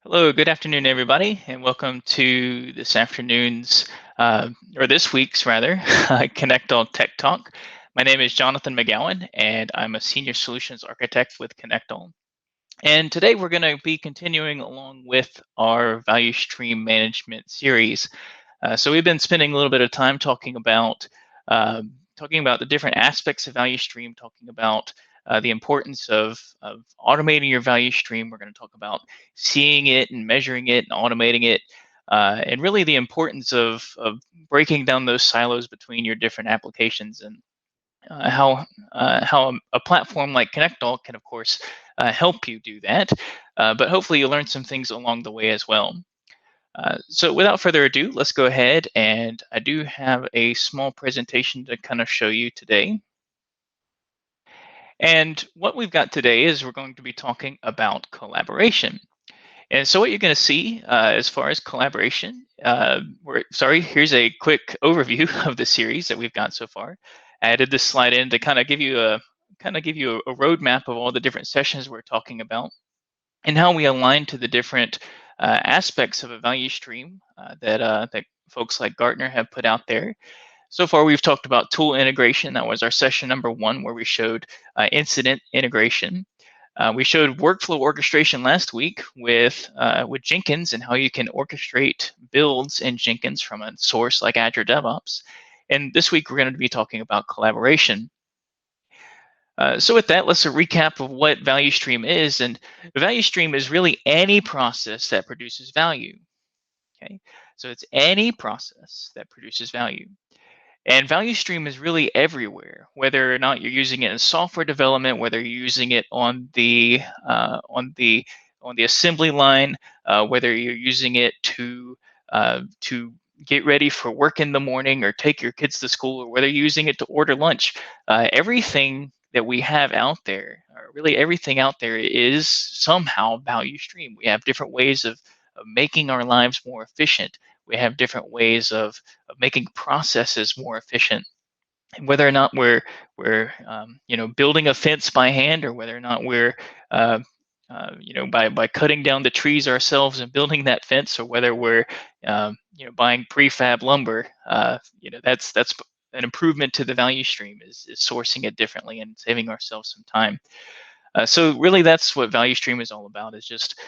Hello, good afternoon, everybody, and welcome to this afternoon's, or this week's rather, ConnectALL Tech Talk. My name is Jonathan McGowan, and I'm a Senior Solutions Architect with ConnectALL. And today we're going to be continuing along with our value stream management series. So we've been spending a little bit of time talking about the different aspects of value stream, talking about the importance of automating your value stream. We're going to talk about seeing it and measuring it and automating it, and really the importance of breaking down those silos between your different applications and how a platform like ConnectALL can, of course, help you do that. But hopefully you'll learn some things along the way as well. So without further ado, let's go ahead, and I do have a small presentation to kind of show you today. And what we've got today is we're going to be talking about collaboration. And so what you're going to see as far as collaboration, here's a quick overview of the series that we've got so far. I added this slide in to kind of give you a roadmap of all the different sessions we're talking about and how we align to the different aspects of a value stream that folks like Gartner have put out there. So far, we've talked about tool integration. That was our session number 1, where we showed incident integration. We showed workflow orchestration last week with Jenkins and how you can orchestrate builds in Jenkins from a source like Azure DevOps. And this week, we're going to be talking about collaboration. So with that, let's recap of what value stream is. And the value stream is really any process that produces value. Okay, so it's any process that produces value. And value stream is really everywhere, whether or not you're using it in software development, whether you're using it on the assembly line, whether you're using it to get ready for work in the morning or take your kids to school, or whether you're using it to order lunch. Everything that we have out there, or really everything out there, is somehow value stream. We have different ways of making our lives more efficient. We have different ways of making processes more efficient. And whether or not we're building a fence by hand, or whether or not we're by cutting down the trees ourselves and building that fence, or whether we're buying prefab lumber, that's an improvement to the value stream, is sourcing it differently and saving ourselves some time. So really, that's what value stream is all about, is just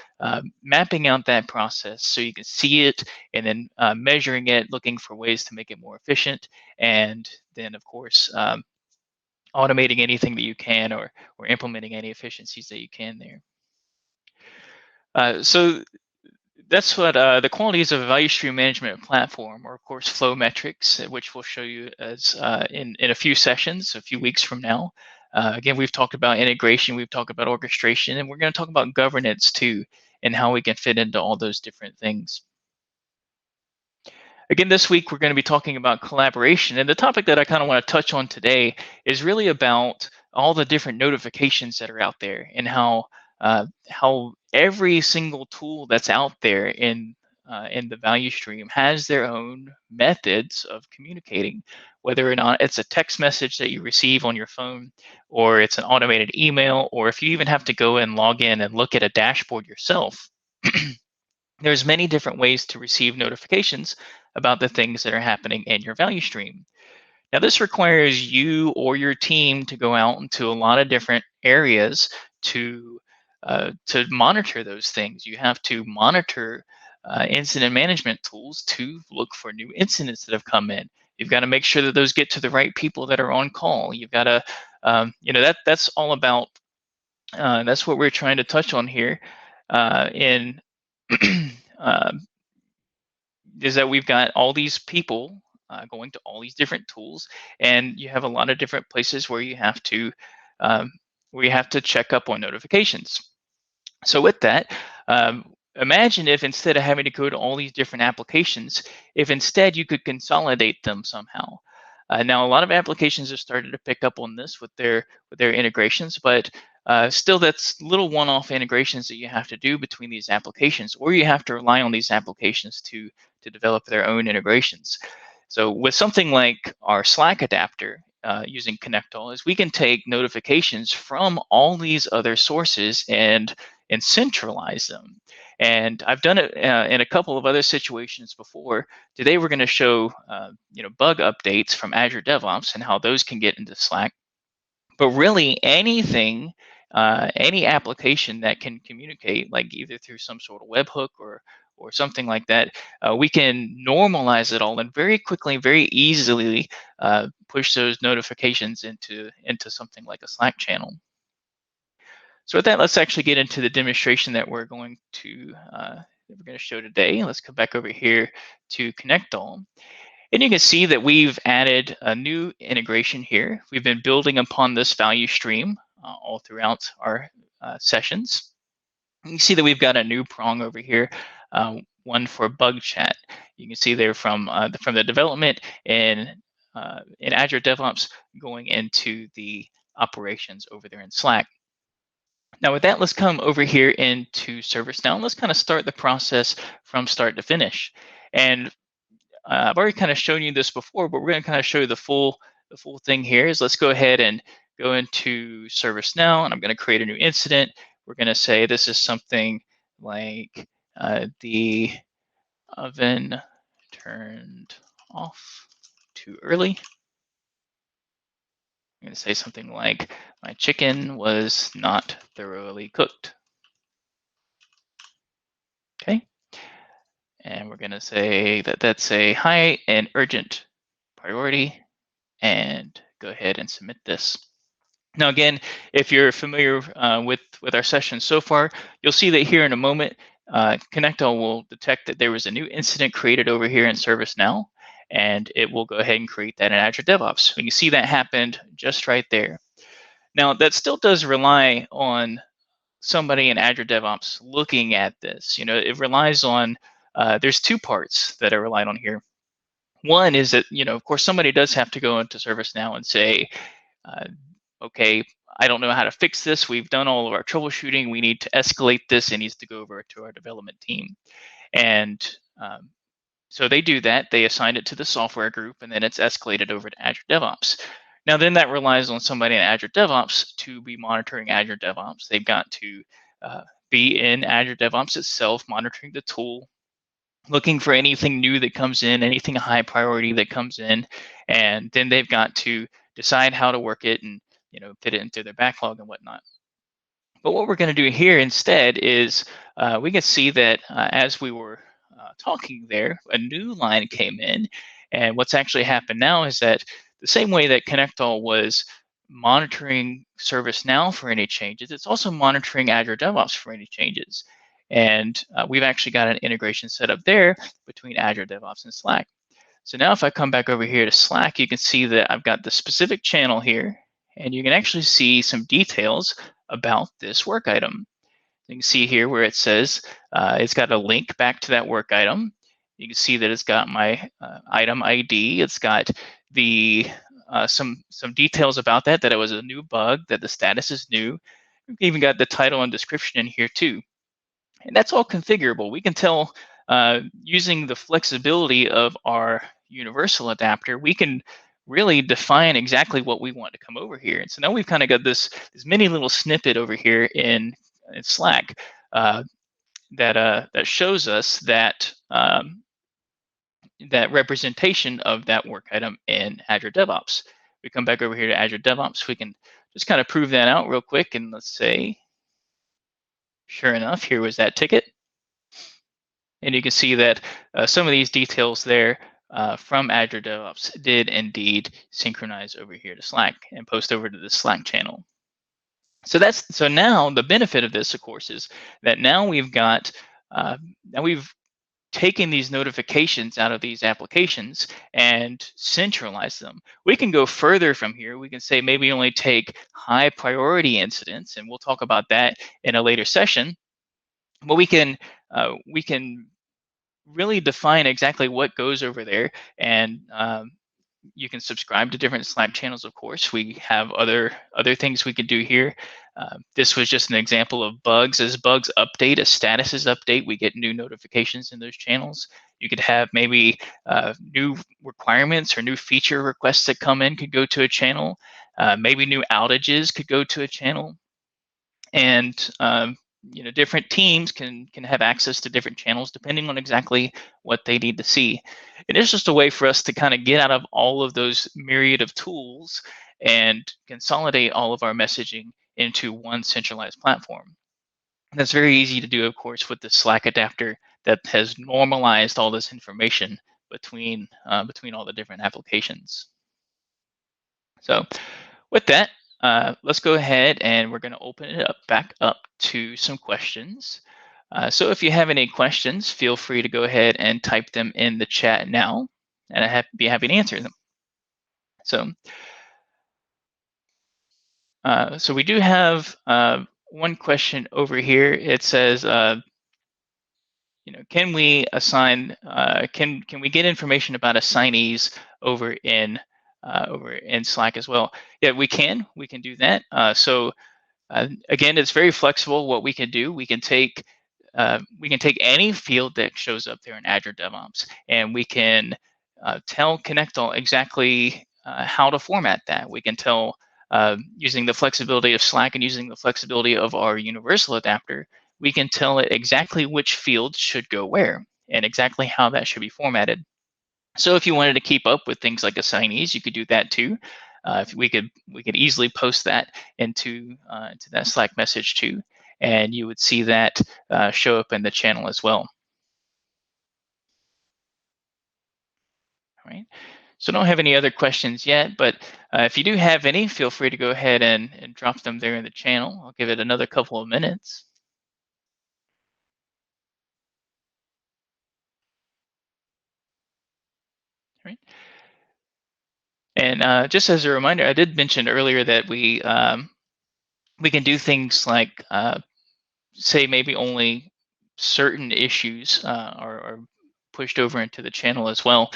mapping out that process so you can see it, and then measuring it, looking for ways to make it more efficient, and then, of course, automating anything that you can, or implementing any efficiencies that you can there. So that's what the qualities of a value stream management platform, or of course flow metrics, which we'll show you as in a few sessions, a few weeks from now. Again, we've talked about integration, we've talked about orchestration, and we're going to talk about governance too, and how we can fit into all those different things. Again, this week we're going to be talking about collaboration, and the topic that I kind of want to touch on today is really about all the different notifications that are out there, and how every single tool that's out there in the value stream has their own methods of communicating, whether or not it's a text message that you receive on your phone, or it's an automated email, or if you even have to go and log in and look at a dashboard yourself. There's many different ways to receive notifications about the things that are happening in your value stream. Now, this requires you or your team to go out into a lot of different areas to monitor those things. You have to monitor incident management tools to look for new incidents that have come in. You've got to make sure that those get to the right people that are on call. You've got to, that's all about. That's what we're trying to touch on here. In is that we've got all these people going to all these different tools, and you have a lot of different places where you have to check up on notifications. So with that, imagine if, instead of having to go to all these different applications, if instead you could consolidate them somehow. Now, a lot of applications have started to pick up on this with their integrations, but still, that's little one-off integrations that you have to do between these applications, or you have to rely on these applications to develop their own integrations. So with something like our Slack adapter, using ConnectALL, is we can take notifications from all these other sources and and centralize them. And I've done it in a couple of other situations before. Today we're going to show bug updates from Azure DevOps and how those can get into Slack. But really, anything, any application that can communicate, like either through some sort of webhook or something like that, we can normalize it all and very quickly, very easily push those notifications into something like a Slack channel. So with that, let's actually get into the demonstration that we're going to show today. Let's come back over here to ConnectALL. And you can see that we've added a new integration here. We've been building upon this value stream all throughout our sessions. You can see that we've got a new prong over here, one for bug chat. You can see there from the development in Azure DevOps going into the operations over there in Slack. Now with that, let's come over here into ServiceNow and let's kind of start the process from start to finish. And I've already kind of shown you this before, but we're going to kind of show you the full thing here. Is let's go ahead and go into ServiceNow, and I'm going to create a new incident. We're going to say this is something like the oven turned off too early. I'm going to say something like my chicken was not thoroughly cooked. Okay. And we're going to say that that's a high and urgent priority, and go ahead and submit this. Now, again, if you're familiar with our session so far, you'll see that here in a moment, ConnectALL will detect that there was a new incident created over here in ServiceNow, and it will go ahead and create that in Azure DevOps. We can see that happened just right there. Now, that still does rely on somebody in Azure DevOps looking at this. It relies on, there's two parts that are relied on here. One is that, of course, somebody does have to go into ServiceNow and say, okay, I don't know how to fix this. We've done all of our troubleshooting. We need to escalate this. It needs to go over to our development team. And so they do that. They assign it to the software group, and then it's escalated over to Azure DevOps. Now, then that relies on somebody in Azure DevOps to be monitoring Azure DevOps. They've got to be in Azure DevOps itself, monitoring the tool, looking for anything new that comes in, anything high priority that comes in, and then they've got to decide how to work it and fit it into their backlog and whatnot. But what we're going to do here instead is we can see that as we were talking there, a new line came in, and what's actually happened now is that the same way that ConnectALL was monitoring ServiceNow for any changes, it's also monitoring Azure DevOps for any changes. And we've actually got an integration set up there between Azure DevOps and Slack. So now if I come back over here to Slack, you can see that I've got the specific channel here, and you can actually see some details about this work item. You can see here where it says it's got a link back to that work item. You can see that it's got my item ID. It's got the some details about that it was a new bug, that the status is new. We've even got the title and description in here too. And that's all configurable. We can tell using the flexibility of our universal adapter, we can really define exactly what we want to come over here. And so now we've kind of got this mini little snippet over here in Slack that shows us that that representation of that work item in Azure DevOps. We come back over here to Azure DevOps. We can just kind of prove that out real quick, and let's say, sure enough, here was that ticket. And you can see that some of these details there from Azure DevOps did indeed synchronize over here to Slack and post over to the Slack channel. So now the benefit of this, of course, is that now we've got now we've taken these notifications out of these applications and centralized them. We can go further from here. We can say maybe only take high priority incidents, and we'll talk about that in a later session. But we can really define exactly what goes over there, and you can subscribe to different Slack channels. Of course, we have other things we could do here. This was just an example of bugs. As bugs update, as statuses update, we get new notifications in those channels. You could have maybe new requirements or new feature requests that come in could go to a channel. Maybe new outages could go to a channel. And different teams can have access to different channels depending on exactly what they need to see. And it's just a way for us to kind of get out of all of those myriad of tools and consolidate all of our messaging into one centralized platform. And that's very easy to do, of course, with the Slack adapter that has normalized all this information between all the different applications. So with that, let's go ahead and we're going to open it up back up to some questions. So if you have any questions, feel free to go ahead and type them in the chat now, and be happy to answer them. So, so we do have one question over here. It says, can we assign? Can we get information about assignees over in Slack as well? Yeah, we can. We can do that. Again, it's very flexible. What we can take any field that shows up there in Azure DevOps, and we can tell ConnectALL exactly how to format that. We can tell using the flexibility of Slack and using the flexibility of our universal adapter, we can tell it exactly which fields should go where and exactly how that should be formatted. So if you wanted to keep up with things like assignees, you could do that too. If we could easily post that into that Slack message too, and you would see that show up in the channel as well. All right. So I don't have any other questions yet, but if you do have any, feel free to go ahead and drop them there in the channel. I'll give it another couple of minutes. All right. And just as a reminder, I did mention earlier that we can do things like say maybe only certain issues are pushed over into the channel as well.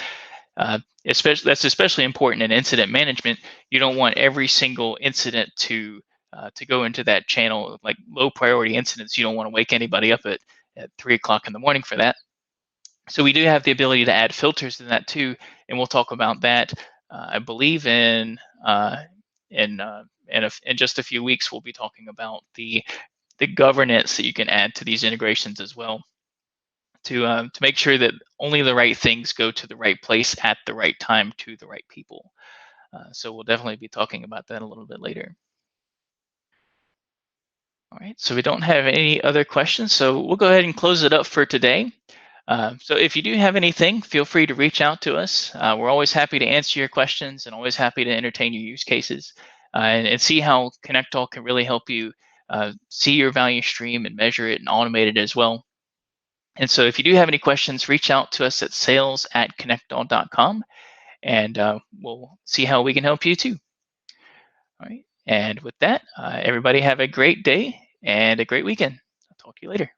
That's especially important in incident management. You don't want every single incident to go into that channel. Like low priority incidents, you don't want to wake anybody up at 3 o'clock in the morning for that. So we do have the ability to add filters to that too, and we'll talk about that. I believe in just a few weeks we'll be talking about the governance that you can add to these integrations as well to make sure that only the right things go to the right place at the right time to the right people. So we'll definitely be talking about that a little bit later. All right, so we don't have any other questions, so we'll go ahead and close it up for today. So if you do have anything, feel free to reach out to us. We're always happy to answer your questions and always happy to entertain your use cases and see how ConnectALL can really help you see your value stream and measure it and automate it as well. And so if you do have any questions, reach out to us at sales@connectall.com and we'll see how we can help you too. All right. And with that, everybody have a great day and a great weekend. I'll talk to you later.